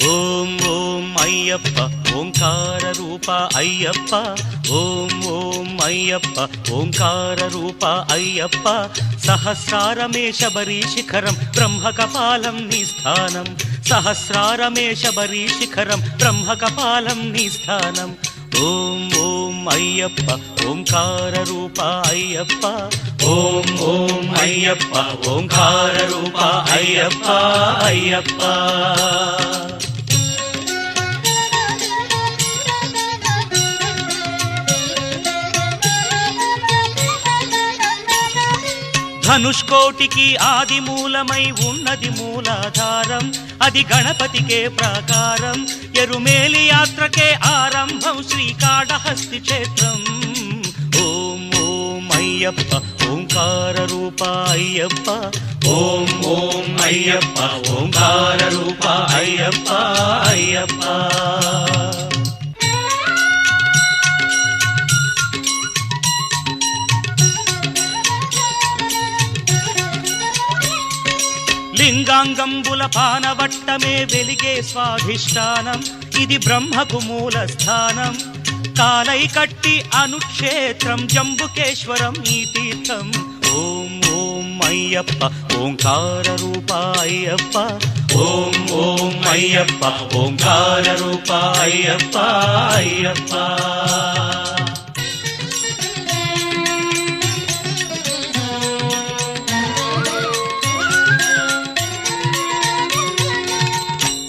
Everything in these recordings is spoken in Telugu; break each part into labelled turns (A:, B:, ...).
A: ఓం ఓం అయ్యప్ప ఓంకార రూప అయ్యప్ప, ఓం ఓం అయ్యప్ప ఓంకార రూప అయ్యప్ప. సహస్రారమే శబరీ శిఖరం బ్రహ్మకపాలం నీ స్థానం, సహస్రారమే శబరీ శిఖరం బ్రహ్మకపాలం నీ స్థానం. ఓం ఓం అయ్యప్ప ఓంకార రూప అయ్యప్ప, ఓం ఓం అయ్యప్ప ఓంకార రూప అయ్యప్ప అయ్యప్ప. ధనుష్కోటికి ఆది మూలమై ఉన్నది మూలాధారం, అది గణపతికే ప్రాకారం. ఎరుమేలి యాత్రకే ఆరంభం శ్రీకాళహస్తి క్షేత్రం. ఓం ఓం అయ్యప్ప ఓంకార రూప అయ్యప్ప, ఓం ఓం అయ్యప్ప ఓంకార రూప అయ్యప్ప అయ్యప్ప. లింగాంగంబుల పానవట్టమే వెలిగే స్వాధిష్టానం, ఇది బ్రహ్మకు మూల స్థానం. కాలై కట్టి అనుక్షేత్రం జంబుకేశ్వరం ఈ తీర్థం. ఓం ఓం అయ్యప్ప ఓంకార రూప అయ్యప్ప, ఓం ఓం అయ్యప్ప ఓంకార రూప అయ్యప్ప అయ్యప్ప.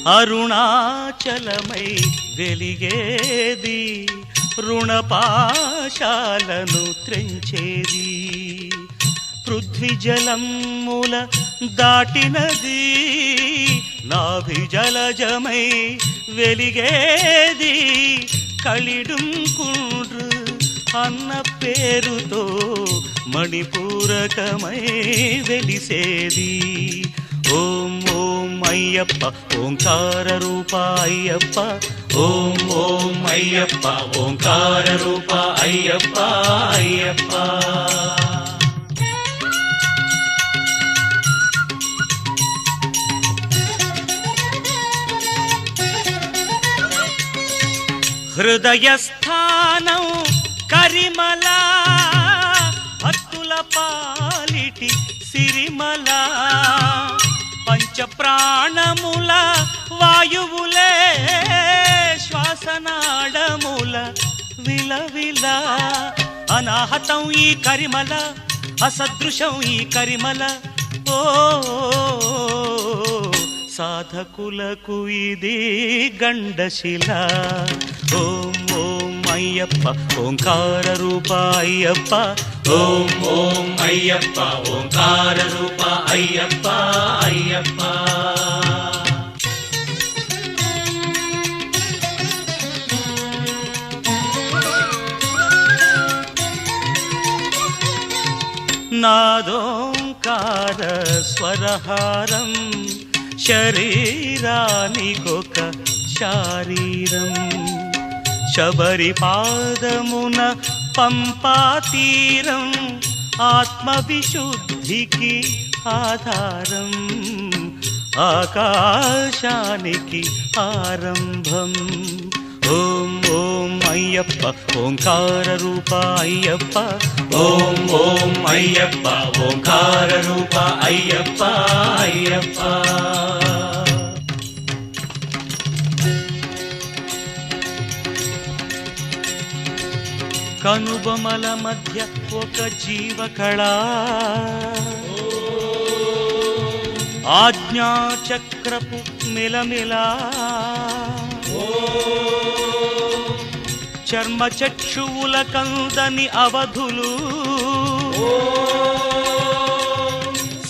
A: అరుణాచలమై వెలిగేది, రుణపాశాలను త్రెంచేది. పృథ్వీజలముల దాటినది, నాభిజలజమై వెలిగేది. కలిడుంకుండ్రు అన్న పేరుతో మణిపూరకమై వెలిసేది. ఓం ఓం అయ్యప్ప ఓంకార రూప అయ్యప్ప, ఓం ఓం అయ్యప్ప ఓంకార రూప అయ్యప్ప అయ్యప్ప. హృదయస్థానం కరిమల, భక్తుల పాలిటి సిరిమల. పంచప్రాణముల వాయువులే శ్వాసనాడముల విలవిల. అనాహతం ఈ కరిమల, అసదృశం ఈ కరిమల. ఓ సాధకులకు ఇది గండశిల. ఓం ఓం అయ్యప్ప ఓంకార రూప అయ్యప్ప, ఓం ఓం అయ్యప్ప ఓంకార రూప అయ్యప్ప అయ్యప్ప. నాదోంకార స్వరహారం, శరీరానికొక శారీరం. శబరి పాదమున పంపాతీరం, ఆత్మవిశుద్ధికి ఆధారం. ఆకాశానికి ఆరంభం. ఓం ఓం అయ్యప్ప ఓంకార రూప అయ్యప్ప, ఓం ఓం అయ్యప్ప ఓంకార రూప అయ్యప్ప అయ్యప్ప. కనుబొమల మధ్య ఒక జీవకళ, ఆజ్ఞాచక్రపు మిలమిలా. చర్మచక్షువుల కందని అవధులు,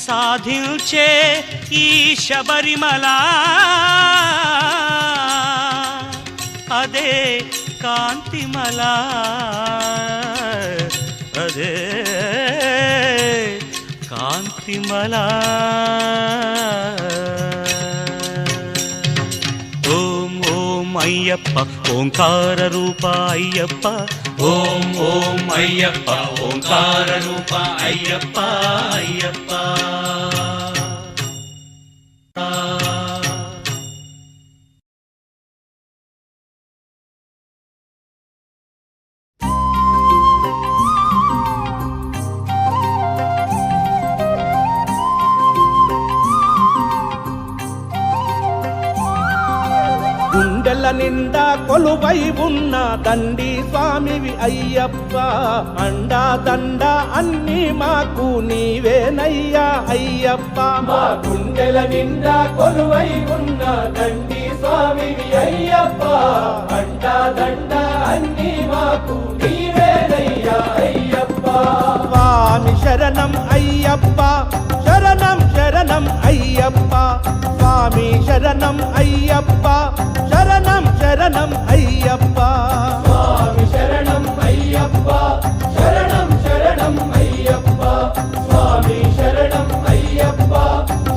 A: సాధించే ఈ శబరిమల. అదే కాంతిమల, అదే కాంతిమల. ఓం ఓం అయ్యప్ప ఓంకార రూప అయ్యప్ప ఓం ఓం అయ్యప్ప ఓంకార రూప అయ్యప్ప అయ్యప్ప
B: గుండెల నిండా కొలువై ఉన్న దండి స్వామివి అయ్యప్ప అండా దండ అన్ని మాకు నీవేనయ్యా అయ్యప్ప మా గుండెల నిండా కొలువై ఉన్న దండి స్వామివి అయ్యప్ప అండా దండ అన్ని మాకు నీవేనయ్యా అయ్యప్ప స్వామి శరణం అయ్యప్ప శరణం శరణం అయ్యప్ప స్వామి శరణం అయ్యప్ప శరణం శరణం అయ్యప్ప స్వామి శరణం అయ్యప్ప శరణం శరణం అయ్యప్ప స్వామి శరణం అయ్యప్ప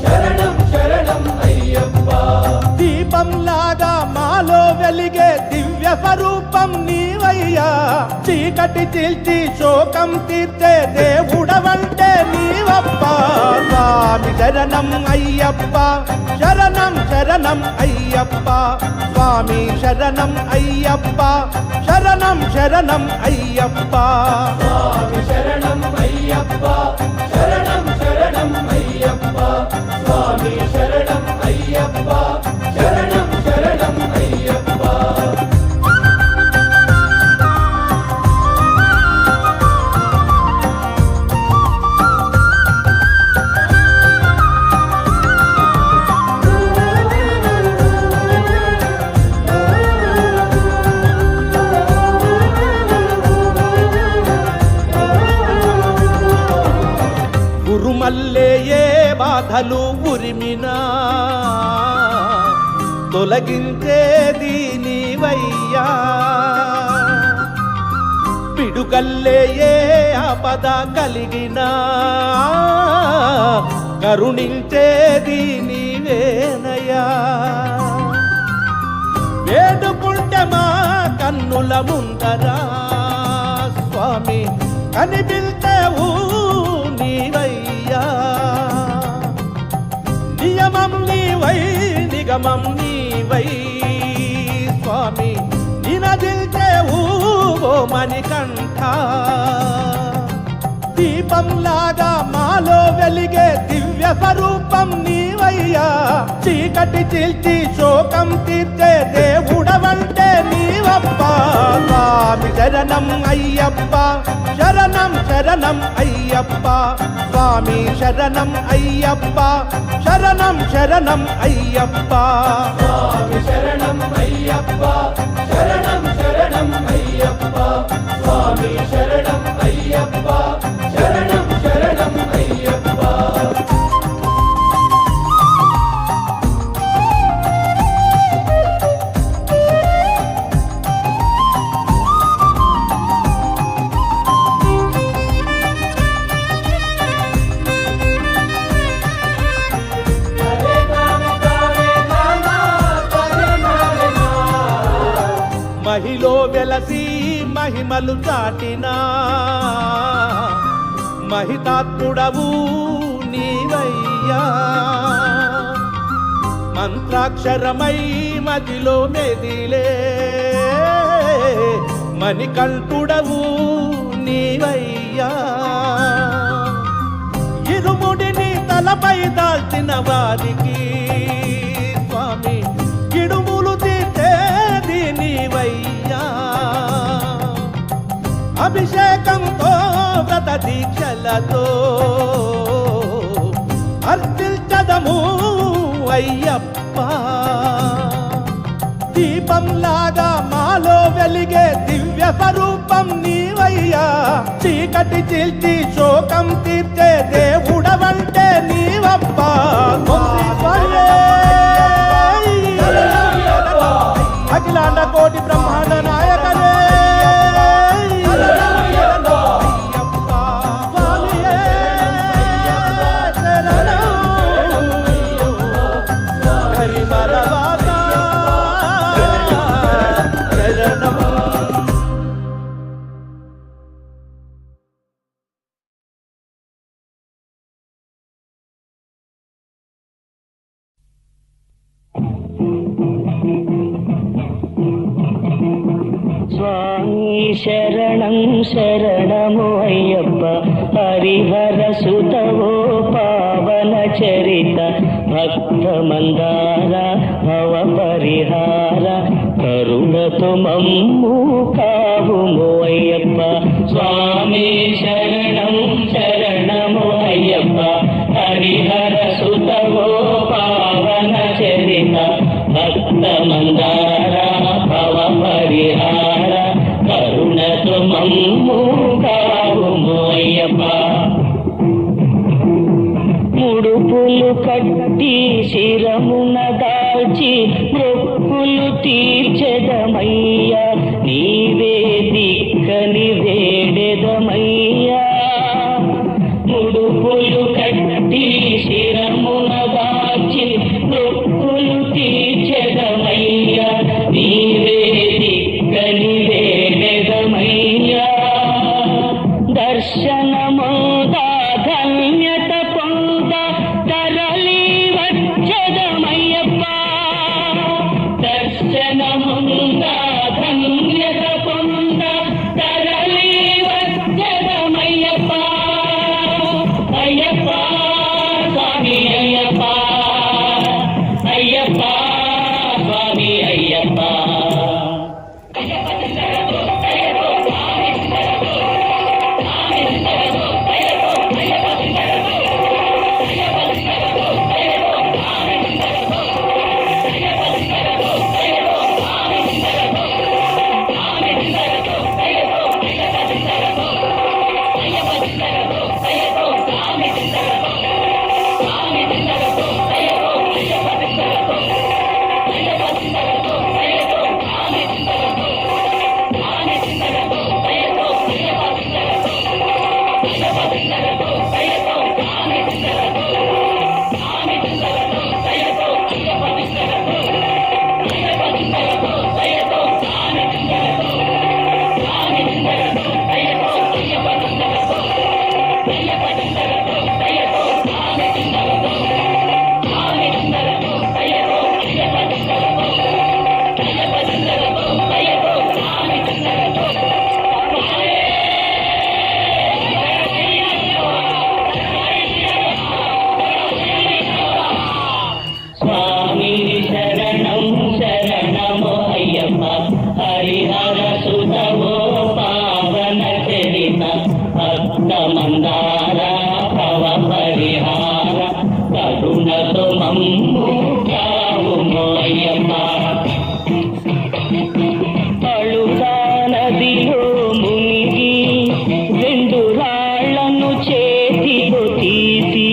B: శరణం శరణం అయ్యప్ప దీపంలాగా మాలో వెలిగే దివ్య స్వరూపం నీవయ్యా చీకటి చీల్చి శోకం తీర్చే దేవుడవంటే నీవప్ప స్వామి శరణం అయ్యప్ప శరణం శరణం అయ్యప్ప స్వామి శరణం అయ్యప్ప శరణం శరణం అయ్యప్ప స్వామి శరణం అయ్యప్ప శరణం శరణం అయ్యప్ప స్వామి శరణం అయ్యప్ప శరణం శరణం అయ్యప్ప ఉరుమల్లే ఏ బాధలు ఉరిమినా తొలగించేది నీవయ్యా పిడుగల్లే ఏ ఆపద కలిగినా కరుణించేది నీవేనయ్యా వేడుకుంటే మా కన్నుల ముందరా స్వామి కనిపిల్తేవు నీవయ్యా నియమం నీవై నిగమం నీవై స్వామి నినదిల్తేవు ఓ మణికంఠ దీపంలాగా మాలో వెలిగే దివ్య స్వరూపం నీవయ్యా చీకటి చీల్చి శోకం తీర్చే దేవుడవంటే నీవప్ప స్వామి శరణం అయ్యప్ప శరణం శరణం అయ్యప్ప స్వామి శరణం అయ్యప్ప శరణం శరణం అయ్యప్ప స్వామి శరణం అయ్యప్ప శరణం శరణం అయ్యప్ప స్వామి శరణం అయ్యప్ప శరణం శరణం అయ్యప్ప మహిలో వెలసి మహిమలు చాటినా మహితాత్ముడవు నీవయ్యా మంత్రాక్షరమై మదిలో మెదిలే మణికంఠుడవు నీవయ్యా ఇరుముడిని తలపై దాల్చిన వారికి స్వామి కిడుములు తీర్చేది నీవయ్యా అభిషేకంతో వ్రత దీక్షలతో అర్చిల్చదము అయ్యప్ప దీపంలాగా మాలో వెలిగే దివ్య స్వరూపం నీవయ్యా చీకటి చీల్చి శోకం తీర్చే దేవుడవంటే నీవప్ప అఖిలాండ కోటి బ్రహ్మాండ నాయకనే హరి మరవాస
C: శరణం శరణము అయ్యప్ప హరిహర సుతవో పావన చరిత భక్త మందార భవ పరిహార కరుణతో మమ్ము కావుము అయ్యప్ప స్వామి శరణం శరణము అయ్యప్ప హరిహర సుతవో పావన చరిత భక్త మందార భవ పరిహార కరుణతో మమ్ము కావుము అయ్యప్ప ముడుపులు కట్టి శిరమున దాల్చి మొక్కులు తీర్చెదమయ్యా నీవే దిక్కని వేడెదమయ్యా ముడుపులు కట్టి శిరమున దాల్చి మొక్కులు తీర్చెదమయ్యా నీవే దిక్కని వేడెదమయ్యా దర్శనముదా ధన్యత పొంద తరలి వచ్చదమయ్యప్ప దర్శనముంద ధన్యత పొంద తరలి వచ్చదమయ్యప్ప అయ్యప్ప స్వామి అయ్యప్ప అయ్యప్ప స్వామి అయ్యప్ప స్వామి శరణం శరణము అయ్యప్ప హరిహర సుతవో పావన చరిత భక్త మందార భవ పరిహార కరుణతో మమ్ము కావుము అయ్యప్ప అళుగా నదిలో మునిగి రెండు రాళ్లను చేతితో తీసి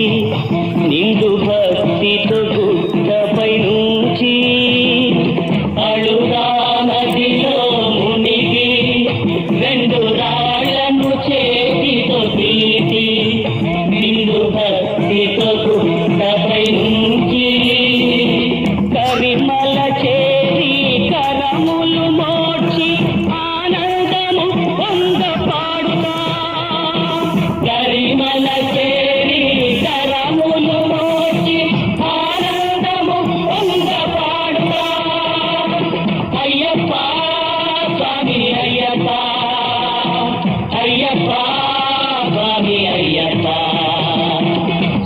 C: నిండు భక్తితో గుట్టపై నుంచి అళుగా నదిలో మునిగి రెండు రాళ్లను చేతితో తీసి నిండు భక్తితో గుట్టపై నుంచి కరిమల చేరి కరములు మోడ్చి ఆనందము పొంద పాడుతా కరిమల చేరి కరములు మోడ్చి ఆనందము పొంద పాడుతా అయ్యప్ప స్వామి అయ్యప్ప అయ్యప్ప స్వామి అయ్యప్ప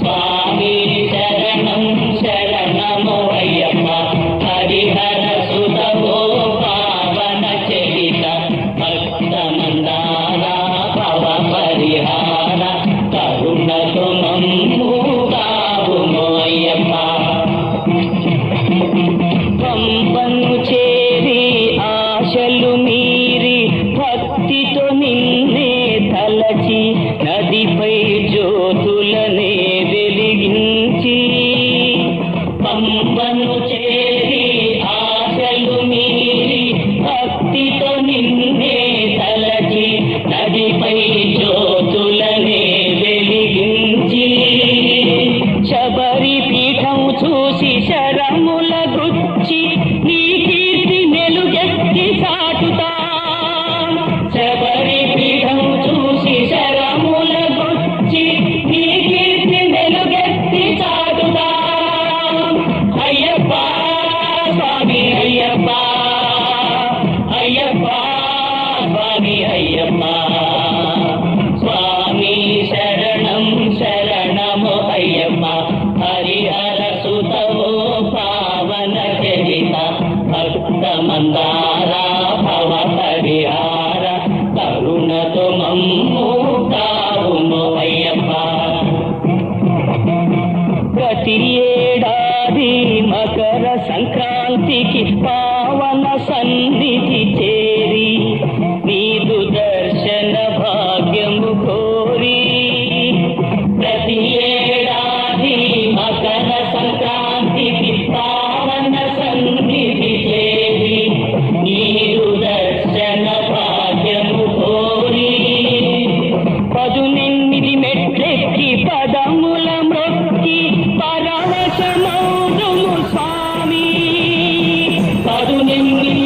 C: స్వామి శరణం శరణము అయ్యప్ప హరిహర సుతవో పావన చరిత భక్త మందార భవ పరిహార కరుణతో మమ్ము కావుము అయ్యప్ప పంపను చేరి ఆశలు మీరి భక్తితో నిన్నే తలచి నదిపై జ్యోతులనే వెలిగించి పంపను చేరి ఆశలు మీరి భక్తితో నిన్నే తలచి నదిపై జ్యోతుల శాంతికి పావన సన్నిధి చేరి నీదు దర్శన భాగ్యము కోరి ప్రతి ఏడాది మకర సంక్రాంతికి పావన సన్నిధి చేరి నీదు దర్శన భాగ్యము కోరి 18 మెట్లెక్కి పదముల మ్రొక్కి పరవశమౌదుము స్వామి 18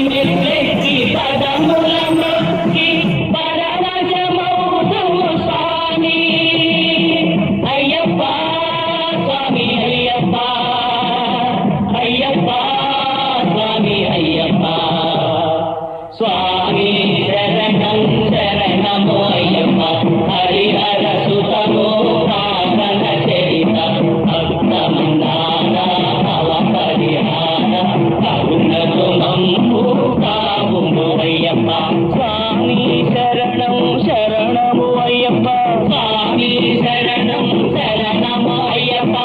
C: మెట్లెక్కి పదముల మ్రొక్కి పరవశమౌదుము స్వామి అయ్యప్ప స్వామి అయ్యప్ప అయ్యప్ప స్వామి అయ్యప్ప స్వామి శరణం శరణమో అయ్యప్ప హరిహర సుతమో పావన చరిత భక్త మందార భవ పరిహార కరుణతో మమ్ము కావుము అయ్యప్ప స్వామి శరణం శరణము అయ్యప్ప స్వామి శరణం శరణము అయ్యప్ప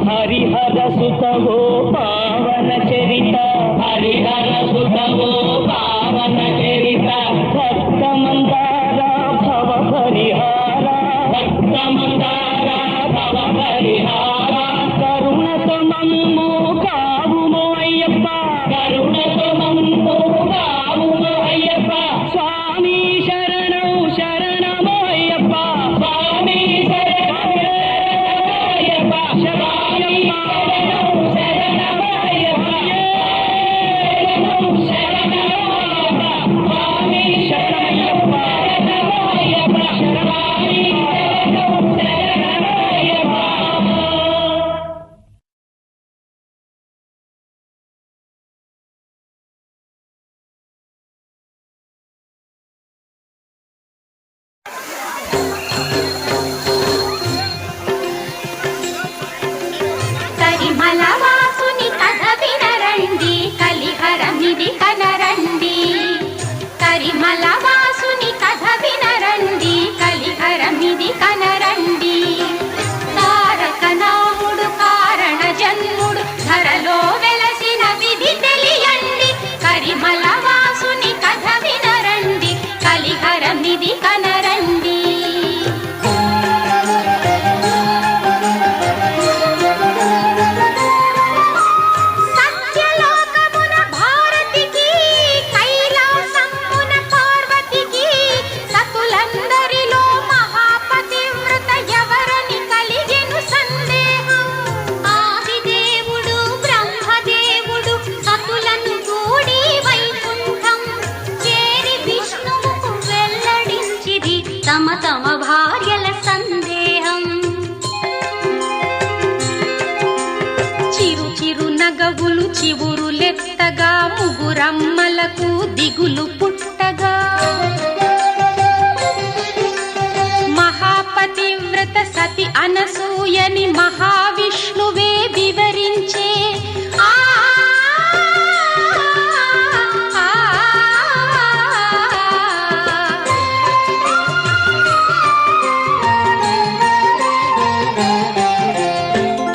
C: హరిహర సుతమో పావన చరిత హరిహర సుతమో పావన చరిత భక్త మందార భవ పరిహార భక్త మందార భవ పరిహార కరుణతో మమ్ము కావుము అయ్యప్ప కరుణతో మమ్ము కావుము అయ్యప్ప స్వామి శరణం శరణము అయ్యప్ప స్వామి శరణం అయ్యప్ప స్వామి శరణం శరణము అయ్యప్ప స్వామి శరణం శరణము అయ్యప్ప స్వామి శరణం శరణము అయ్యప్ప
D: కరిమల వాసుని కథ వినరండి కలిహరమిది కనరండి కరిమల వాసుని కథ వినరండి కలిహరమిది కనరండి తారక నాముడు కారణ జన్ముడు ధరలో వెలసిన విధి తెలియండి కరిమల వాసుని కథ వినరండి కలిహరమిది కనరండి సత్యలోకమున భారతికి కైలాసమున పార్వతికి సతులందరిలో మహాపతివ్రత ఎవరని కలిగెను సందేహం ఆదిదేవుడు బ్రహ్మదేవుడు సతులను కూడి వైకుంఠం చేరి విష్ణువుకు వెల్లడించిది తమ తమ భార్యల సందేహం చిరు చిరు నగవులు చివురులెత్తగా ముగురమ్మలకు దిగులు పుట్టగా మహాపతివ్రత సతి అనసూయని మహావిష్ణువే వివరించే ఆ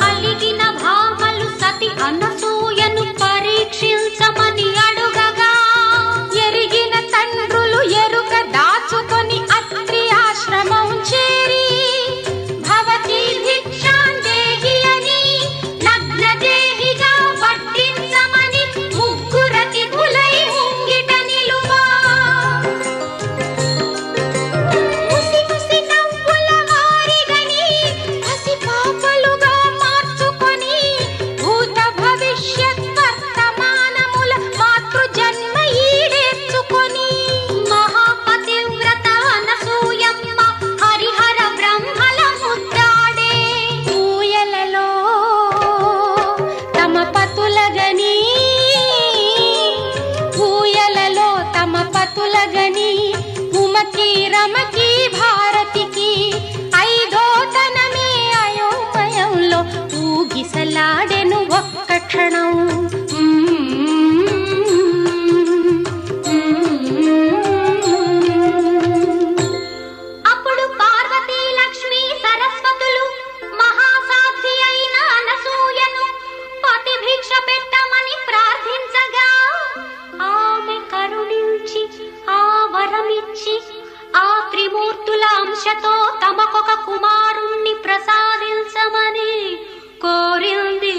D: అలిగిన భామలు సతి అనసూయను పరీక్షించమని అడుగగా ఎరిగిన తమకొక కుమారుణ్ణి ప్రసాదించమని కోరింది.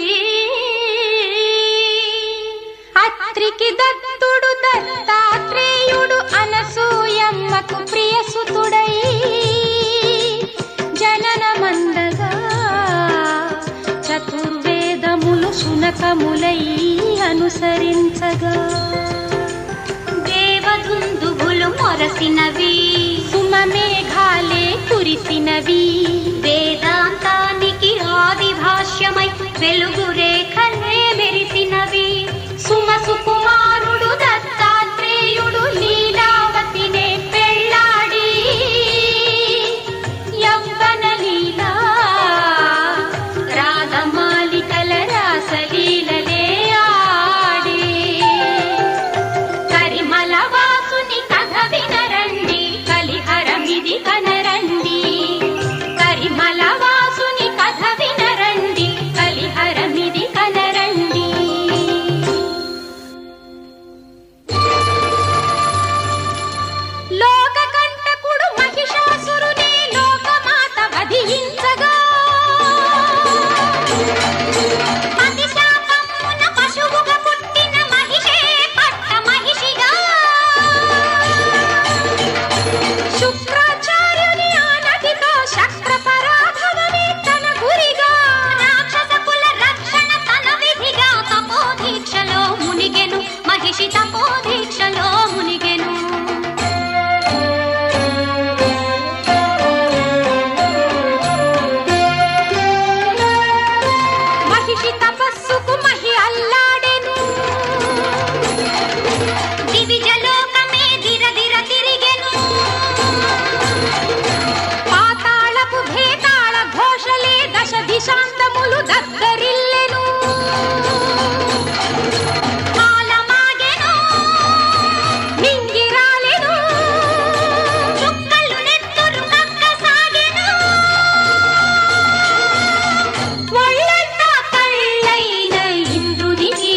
D: అత్రికి దత్తుడు దత్తాత్రేయుడు అనసూయమ్మకు ప్రియసుతుడై జననమందగా చతుర్వేదములు సునకములై అనుసరించగా దేవదుందువులు మొరసినవి, సుమమేఘాలే కురిసినవి, వేదాంతానికి ఆది భాష్యమై వెలుగు రేఖలే మెరిసినవి. సుమసుకుమారుడు దత్తాత్రేయుడు లీలావతినే పెళ్ళాడి యవ్వన లీలా రాగమాలికల రాసలీలలే ఆడి. కరిమల వాసుని కథ వినరండి, కలిహరమిది కనరండి. కరిమల వాసుని కథ వినరండి, కలిహరమిది కనరండి. లోకకంటకుడు మహిషాసురుని లోకమాత వధించగా అతిశాపమున పశువుగా పుట్టిన మహిషే పట్ట మహిషిగా శుక్రాచార్యుని ఆనతితో శక్ర పరాభవమే తన గురిగా రాక్షస కుల రక్షణ తన విధిగా తపోదీక్షలో మునిగెను మహిషి తపోదీక్షలో మునిగెను. మహిషి తపస్సుకు మహి అల్లాడెను, దివిజలోకమే దిరదిర తిరిగెను. పాతాళపు భేతాళ ఘోషలే దశ దిశాంతములు దద్దరిల్లెను. కాలమాగెను, మింగిరాలెను, చుక్కలు నెత్తురు కక్కసాగెను. ఒళ్ళంతా కళ్ళైన ఇంద్రునికి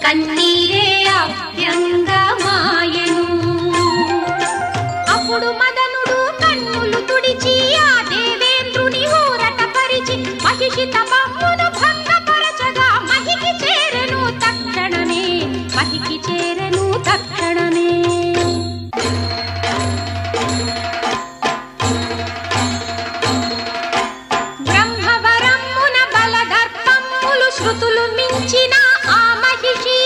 D: కన్నీరే అభ్యంగమాయెను. అప్పుడు మదనుడు కన్నులు తుడిచి ఆ దేవేంద్రుని ఊరట పరిచి మహిషి తపమును భంగపరచగా మహికి చేరెను తక్షణమే, మహికి చేరెను తక్షణమే. బ్రహ్మవరమ్మున బలదర్పమ్ములు శృతులు మించిన ఆ మహిషి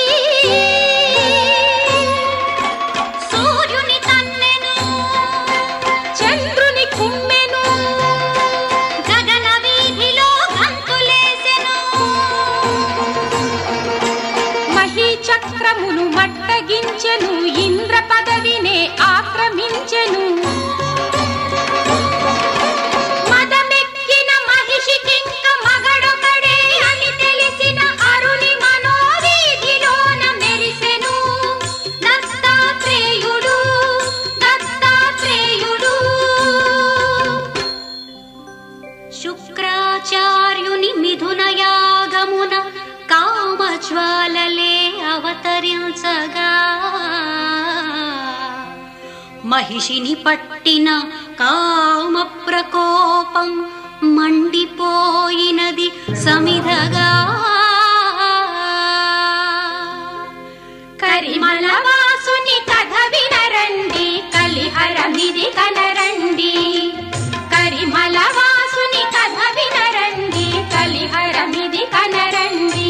D: సూర్యుని తన్నెను, చంద్రుని కుమ్మెను, గగన వీధిలో గంతులేసెను. మహీ చక్రమును మట్టగించెను, ఇంద్ర పదవినే ఆక్రమించెను. మదమెక్కిన మహిషికింక మగడొకడే అని తెలిసిన అరుణి మనోవీధిలోన మెరిసెను దత్తాత్రేయుడు, దత్తాత్రేయుడు. శుక్రాచార్యుని మిథునయాగమున కామజ్వాలలే అవతరించగా మహిషిని పట్టిన కామ ప్రకోపం మండిపోయినది సమిధగా. కరిమల వాసుని కథ వినరండి, కలిహరమిది కనరండి. కరిమల వాసుని కథ వినరండి, కలిహరమిది కనరండి.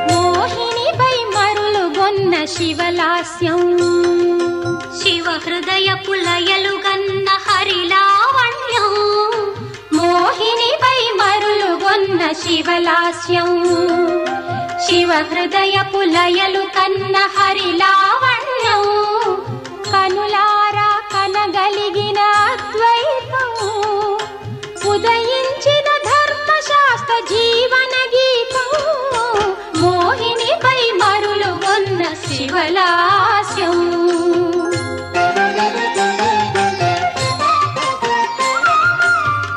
D: మోహినిపై మరులుగొన్న శివలాస్యం, శివ హృదయ పులయలుగన్న హరిలావణ్యం. మోహినిపై మరులుగొన్న శివలాస్యం, శివ హృదయ పులయలు కన్న హరిలావణ్యం. కనులారా కనగలిగిన అద్వైతం, ఉదయించిన ధర్మశాస్త్ర జీవన గీతం. మోహినిపై మరులుగొన్న శివలాస్యం.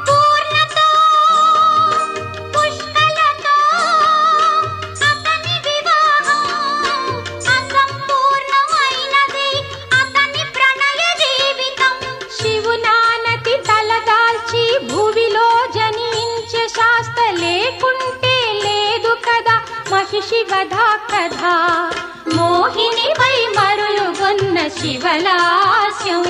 D: పూర్ణతో పుష్కలతో అతని వివాహం మహిషి వధా కథ మోహిని వై మరులుగొన్న శివలాస్యం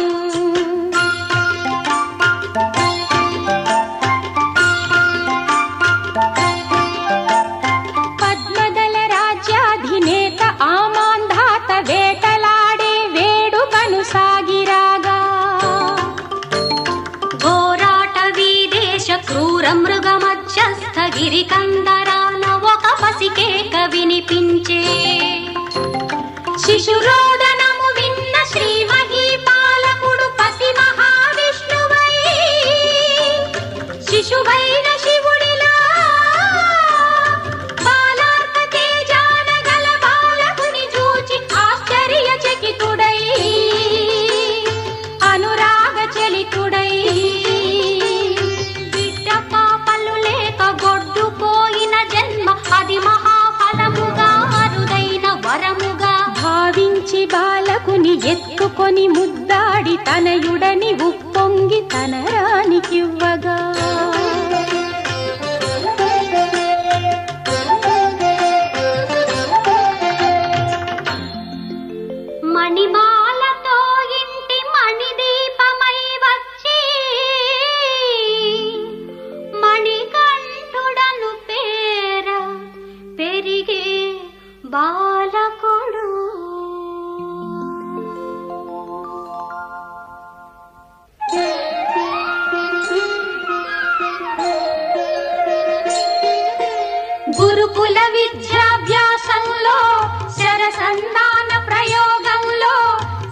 D: పద్మదళ రాజ్యాధినేత ఆమాంధాత వేటలాడే వేడుకను సాగిరాగా ఘోరాట వీదేశ క్రూర మృగ మధ్యస్థ గిరి కందరాన ఒక పసికేక వినిపించే శిశురోదనము విన్న శ్రీ మహీపాలకుడు పసి మహావిష్ణువై శిశువైన శివుడిలా బాలార్క తేజాన గల బాలకుని చూచి ఆశ్చర్యచకితుడై అనురాగ చలితుడై బిడ్డ పాపలు లేక గొడ్డుపోయిన జన్మ అది మహాఫలముగా అరుదైన వరముగా భావించి బాలకుని ఎత్తుకొని ముద్దాడి తనయుడని ఉప్పొంగి తన రాణికివ్వగా మణిమాలతో ఇంటి మణిదీపమై వచ్చి మణికంఠుడను పేర పెరిగే బాలకుడు గురుకుల విద్యాభ్యాసంలో శరసంధాన ప్రయోగంలో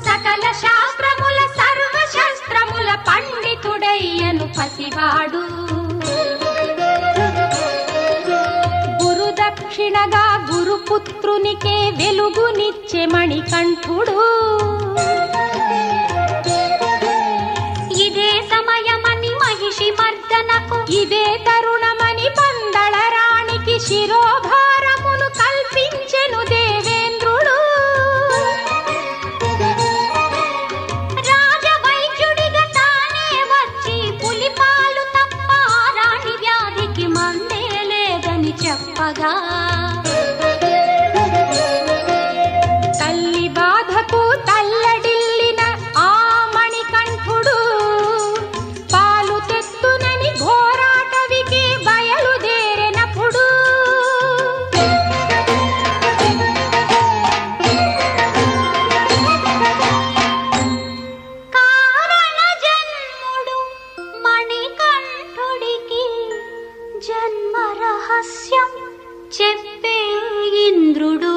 D: సకల శాస్త్రముల సర్వశాస్త్రముల పండితుడయ్యను పసివాడు గురుదక్షిణగా గురుపుత్రునికే వెలుగునిచ్చే మణికంఠుడు ఇదే సమయమని మహిషి మర్దనకు ఇదే తరుణమని పందళ రాణికి శిరోభారమును కల్పించెను దేవేంద్రుడు రాజవైద్యుడిగా తానే వచ్చి పులిపాలు తప్ప రాణి వ్యాధికి మందే లేదని చెప్పగా తల్లి బాధకు తల్లడిల్లిన ఆ మణికంఠుడు పాలు తెత్తునని ఘోరాటవికి బయలుదేరినప్పుడు కారణ జన్ముడు మణికంఠుడికి జన్మ రహస్యం చెప్పే ఇంద్రుడు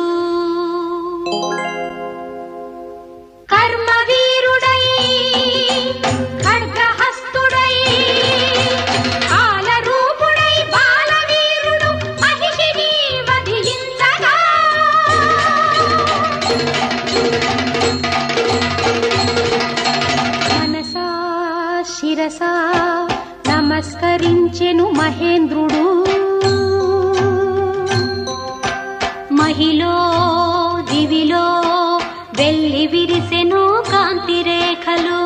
D: కర్మవీరుడై ఖడ్గహస్తుడై కాలరూపుడై బాలవీరుడు మహిషిని వధించగా మనసా శిరసా నమస్కరించెను మహేంద్రుడు మహిలో దివిలో వెల్లి విరిసెను కాంతి రేఖలు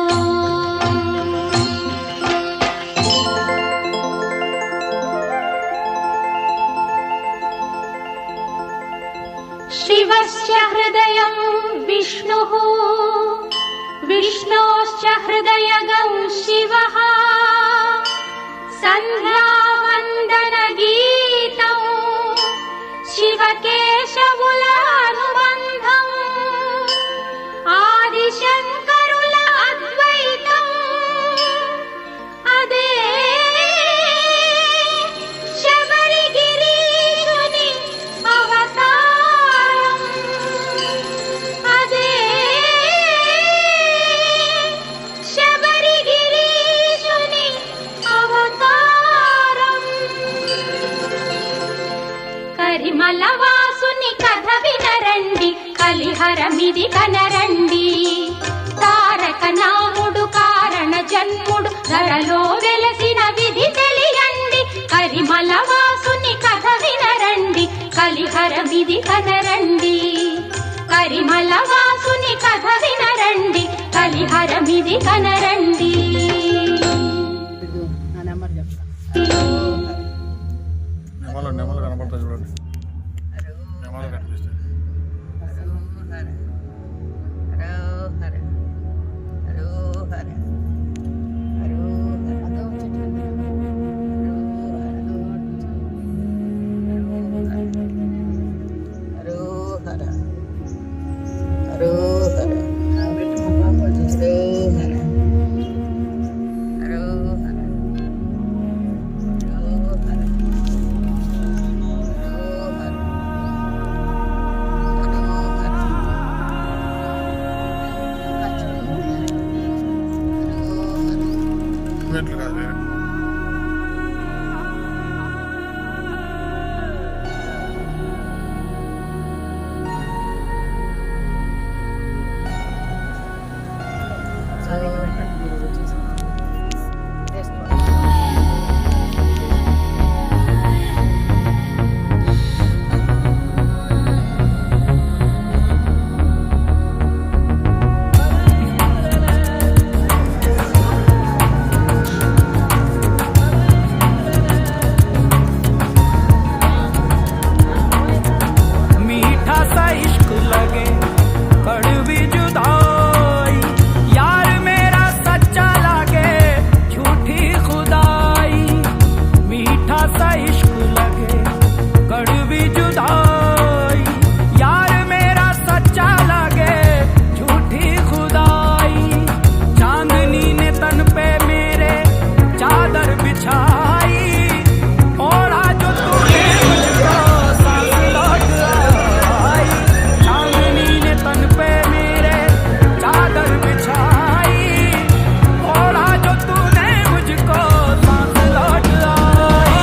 D: శివస్య హృదయం విష్ణుః విష్ణోశ్చ హృదయగం శివః సంధ్యావందన గీతం శివకేశవుల అనుబంధం ఆదిశంకరుల అద్వైతం అదే శబరిగిరీశుని అవతారం అదే శబరిగిరీశుని అవతారం కరిమలవాసుని కథ వినరండి కలిహరమిది కనరండి తారక నాముడు కారణ జన్ముడు ధరలో వెలసిన విధి తెలియండి కరిమలవాసుని కథ వినరండి కలిహరమిది కనరండి కరిమలవాసుని కథ వినరండి కలిహరమిది కనరండి
E: నెమలు కనపడతాయి చూడండి. నెమలు చెట్లు కాదు వేరే.
F: मीठा सा इश्क लगे कड़वी जुदाई, यार मेरा सच्चा लागे झूठी खुदाई। मीठा सा इश्क लगे कड़वी जुदाई, यार मेरा सच्चा लागे झूठी खुदाई। चांदनी ने तन पे मेरे चादर बिछाई, और आज तूने मुझको सांस लौट आई। चांदनी ने तन पे मेरे चादर बिछाई, और आज तूने मुझको सांस लौट आई।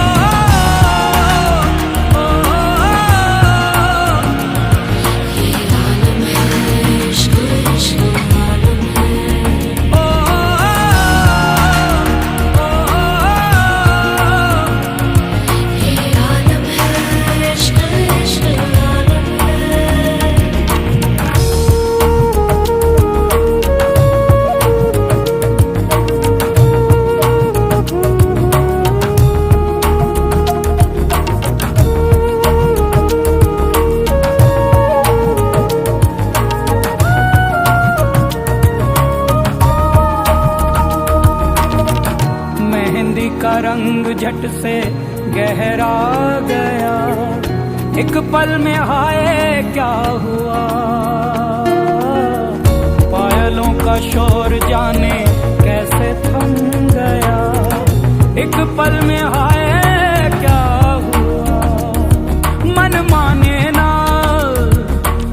F: मेहंदी का रंग झट से गहरा गया, एक पल में हाय क्या हुआ। पायलों का शोर जाने कैसे थम गया, एक पल में हाय क्या हुआ। मन माने ना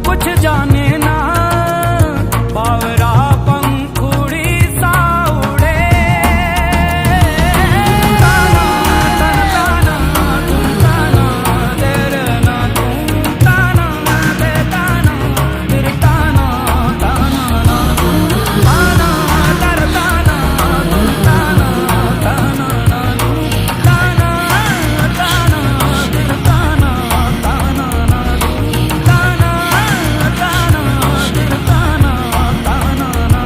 F: कुछ जाने ना, बावरा पंखुड़ी सा उड़े। ताना ताना ताना तुम ताना तेरे ना तुम ताना दे ताना तेरे ताना ताना ना ताना कर ताना तुम ताना ताना ना ताना ताना तेरे ताना ताना ना ताना ताना तेरे ताना ताना ना।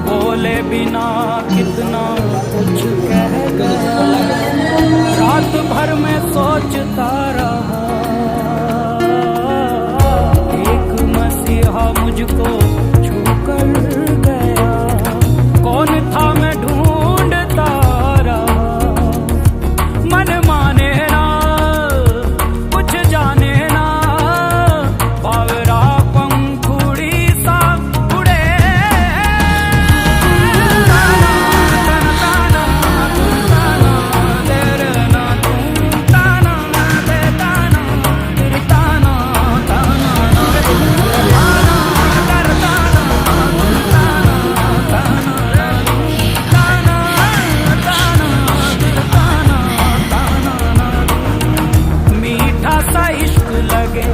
F: बोले बिना कितना कुछ कह गया, रात भर में सोचता रहा। एक मसीहा मुझको छूकर गया, कौन था मैं ढूंढता रहा। मन माने ना कुछ जाने ना, बावरा पंखुड़ी सा उड़े। ताना ताना ताना तुम ताना तेरे ना तुम ताना दे ताना तेरे ताना ताना ना ताना कर ताना तुम ताना ताना ताना ताना तेरे ताना ताना ना। मीठा सा इश्क लगे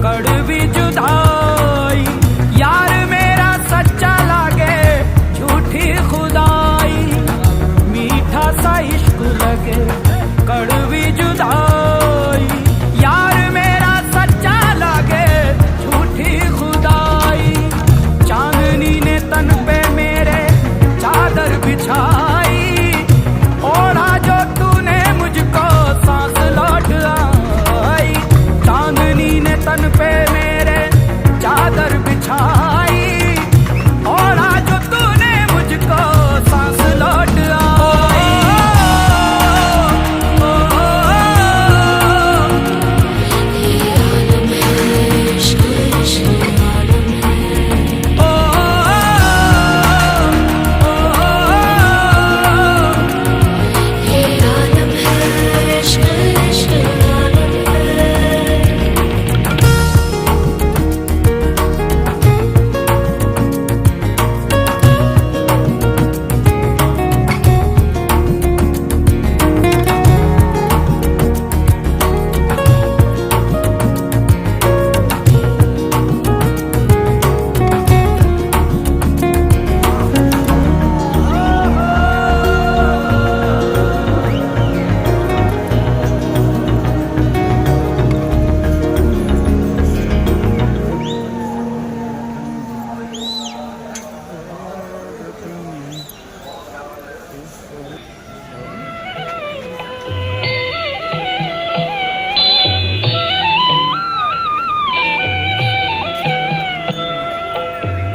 F: कड़वी जुदाई, यार मेरा सच्चा लागे झूठी खुदाई। मीठा सा इश्क लगे कड़वी जुदाई, यार मेरा सच्चा लागे झूठी खुदाई। चांदनी ने तन पे मेरे चादर बिछाई, और आज तूने मुझको सांस लौट आई। चांदनी ने तन पे मेरे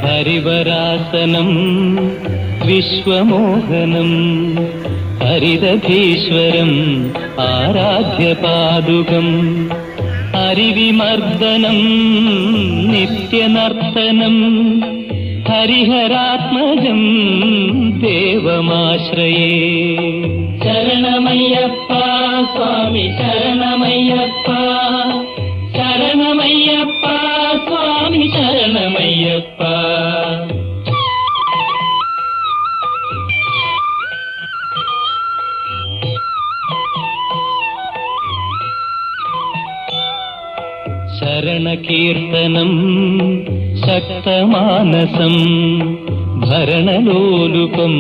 E: ഹരിവരാസനം വിശ്വമോഹനം ഹരിദധീശ്വരം ആരാധ്യപാദുകം ഹരിവിമർദ്ദനം നിത്യനർത്തനം ഹരിഹരാത്മജം ദേവമാശ്രയേ. ശരണമയ്യപ്പ സ്വാമി ശരണമയ്യപ്പ, ശരണമയ്യപ്പ സ്വാമി ശരണമയ്യപ്പ. ശരണകീർത്തനം ശക്തമാനസം ഭരണലോലുപം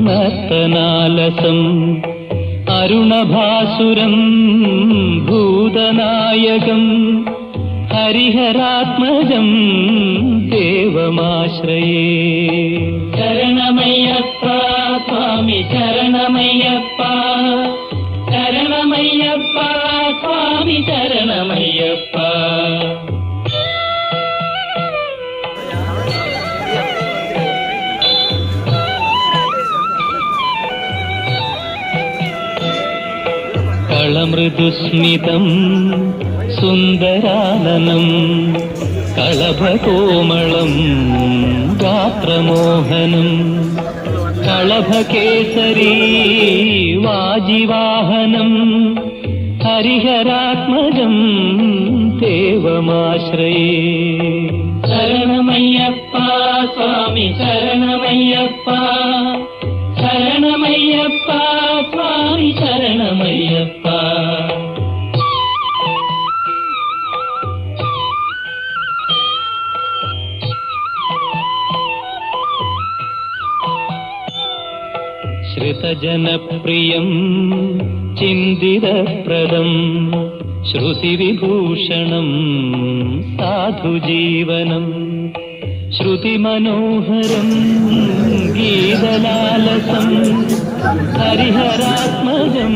E: നർത്തനാലസം അരുണഭാസുരം ഭൂതനായകം ഹരിഹരാത്മജം ദേവമാശ്രയേ. ശരണമയ്യപ്പ സ്വാമി ശരണമയ്യപ്പ, ശരണമയ്യപ്പ സ്വാമി ശരണമയ്യപ്പ. കളമൃദുസ്മിതം സുന്ദരാനനം കളഭകോമളം ഗാത്രമോഹനം കളഭകേസരീ വാജിവാഹനം ഹരിഹരാത്മജം ദേവമാശ്രയേ. ശരണമയ്യപ്പ സ്വാമി ശരണമയ്യപ്പ, ശരണമയ്യപ്പ സ്വാമി ശരണമയ്യപ്പ. ശ്രുതജനപ്രിയം ചിന്തിതപ്രദം ശ്രുതിവിഭൂഷണം സാധുജീവനം ശ്രുതിമനോഹരം ഗീതലാലസം ഹരിഹരാത്മജം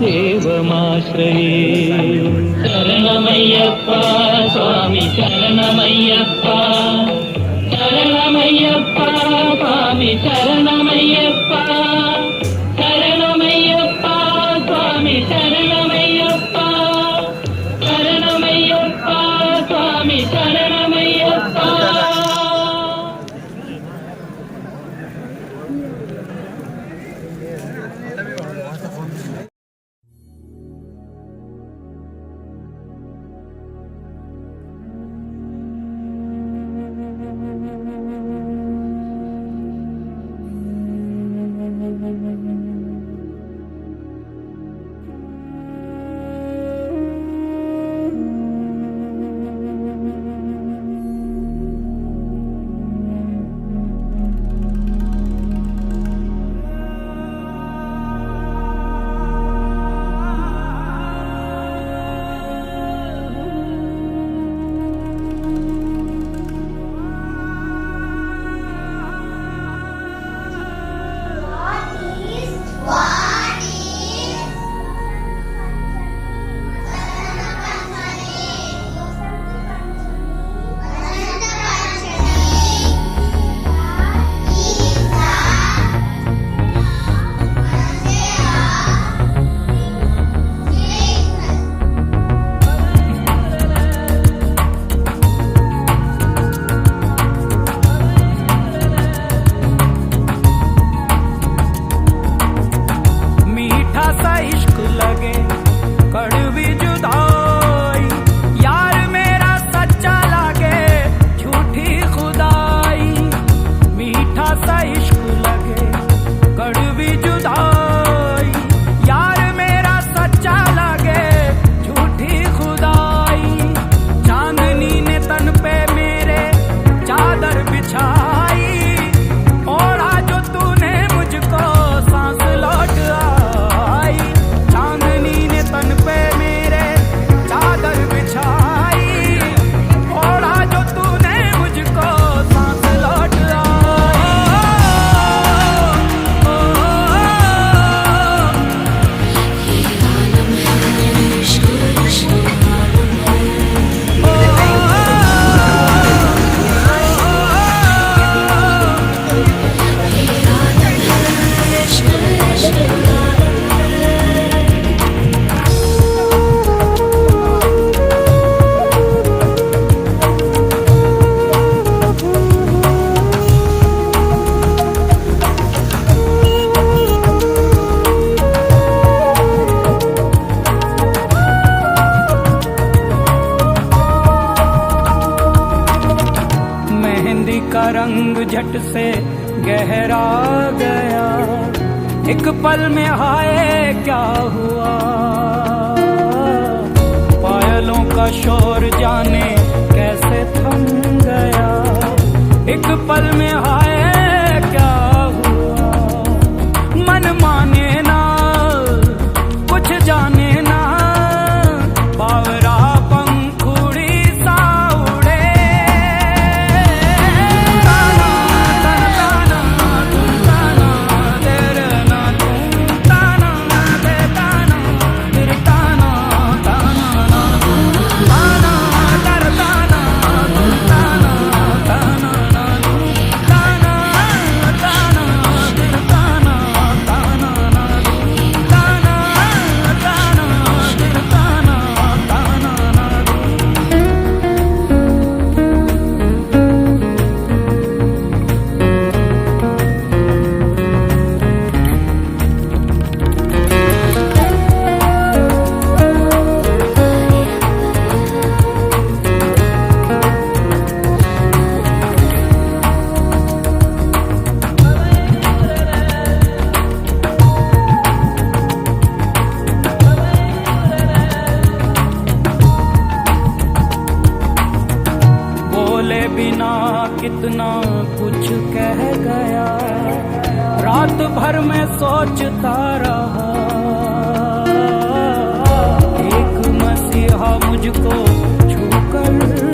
E: ദേവമാശ്രയേ. ശരണമയ്യപ്പ സ്വാമി ശരണമയ്യപ്പ, ശരണമയ്യപ്പ സ്വാമി ശരണമയ്യപ്പ, ശരണമയ്യപ്പ സ്വാമി ശരണമയ്യപ്പ, ശരണമയ്യപ്പ സ്വാമി ശരണമയ്യപ്പ.
F: का रंग झट से गहरा गया, एक पल में हाय क्या हुआ। पायलों का शोर जाने कैसे थम गया, एक पल में हाय क्या हुआ। मन माने ना कुछ जाने ना, बावरा पंखुड़ी सा उड़े। ताना ताना तुम ताना तेरे ना तुम ताना दे ताना तेरे ताना ताना ना ताना कर ताना तुम ताना ताना ना तुम ताना ताना तेरे ताना ताना ना तुम ताना ताना तेरे ताना ताना ना बोले बिना कितना कुछ कह गया, रात भर में सोचता रहा। एक मसीहा मुझको छूकर